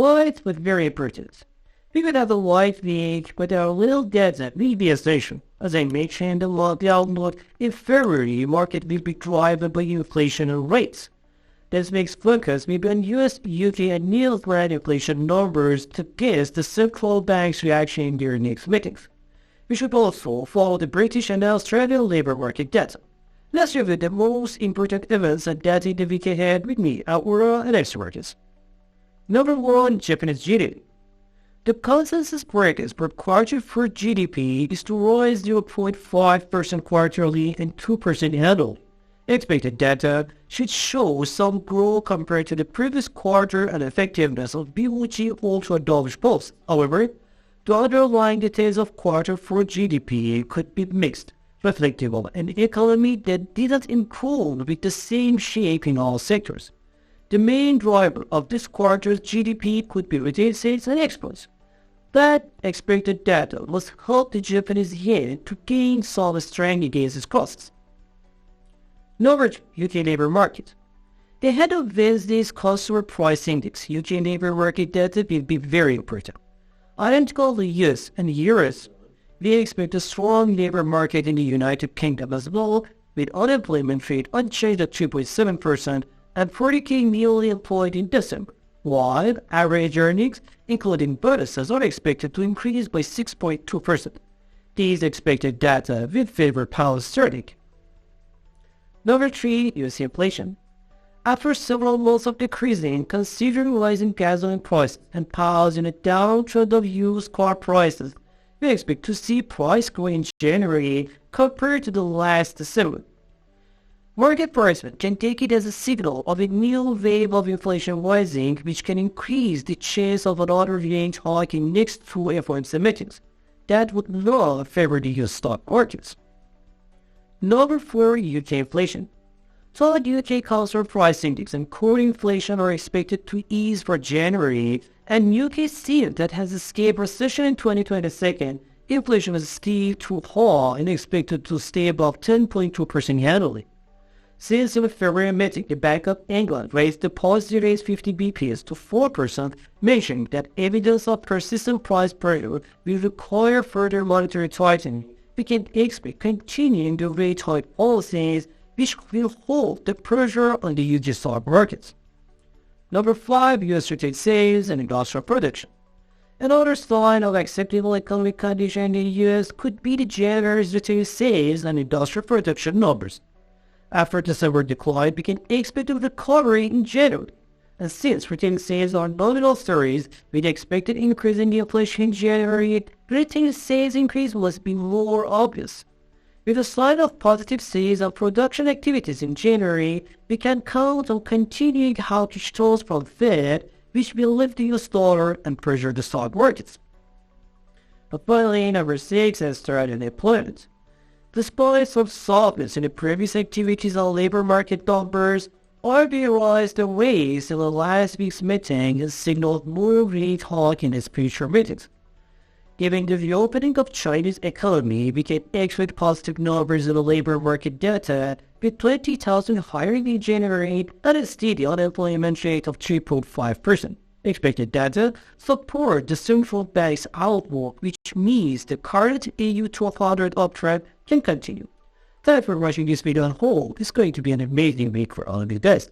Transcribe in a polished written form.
wide but very important. We could have a wide week, but our little data will be a station. As I mentioned about the outlook, in February, market will be driven by inflation and rates. This makes focus maybe on US, UK, and New Zealand inflation numbers to guess the central bank's reaction in their next meetings. We should also follow the British and Australian labour market data. Let's review the most important events and data in the week ahead with me, Ahura, and experts. Number 1, Japanese GDP. The consensus forecast for quarter 4 GDP is to rise 0.5% quarterly and 2% annually. Expected data should show some growth compared to the previous quarter and effectiveness of BOG also a dovish pulse. However, the underlying details of quarter 4 GDP could be mixed, reflective of an economy that didn't improve with the same shape in all sectors. The main driver of this quarter's GDP could be retail sales and exports. That expected data must help the Japanese yen to gain some strength against its costs. Number 2, UK labour market. The head of Wednesday's Consumer Price Index, UK labour market data will be very important. Identical to US and Euros, we expect a strong labour market in the United Kingdom as well, with unemployment rate unchanged at 2.7% and 40k newly employed in December, while average earnings, including bonuses, are expected to increase by 6.2%. These expected data will favor pound sterling. Number 3, US inflation. After several months of decreasing, considering rising gasoline prices and pause in a downtrend of used car prices, we expect to see price growth in January compared to the last December. Market participants can take it as a signal of a new wave of inflation rising, which can increase the chance of another rate hike in next 2 FOMC meetings. That would not favor the US stock markets. Number 4, UK inflation. Solid UK Consumer Price Index and core inflation are expected to ease for January, and UK seeing that has escaped recession in 2022. Inflation is still too high and expected to stay above 10.2% annually. Since the February meeting, the Bank of England raised the policy rate 50 bps to 4%, mentioning that evidence of persistent price pressure will require further monetary tightening. We can expect continuing the rate hike policies, which will hold the pressure on the UK stock markets. Number 5, US retail sales and industrial production. Another sign of acceptable economic condition in the US could be the January's retail sales and industrial production numbers. After December decline, we can expect a recovery in January. And since retail sales are nominal stories, with the expected increase in the inflation in January, retail sales increase must be more obvious. With a sign of positive sales and production activities in January, we can count on continuing hawkish tones from Fed, which will lift the US dollar and pressure the stock markets. But finally, number 6 is starting unemployment. Despite some softness in the previous activities on labor market numbers, RBI raised the rates in the last week's meeting and signaled more rate hike in its future meetings. Given the reopening of China's economy, we can expect positive numbers in the labor market data, with 20,000 hiring in January and a steady unemployment rate of 3.5%. Expected data support the central bank's outlook, which means the current EU 1200 uptrend can continue. Thanks for watching this video on hold. It's going to be an amazing week for all of you guys.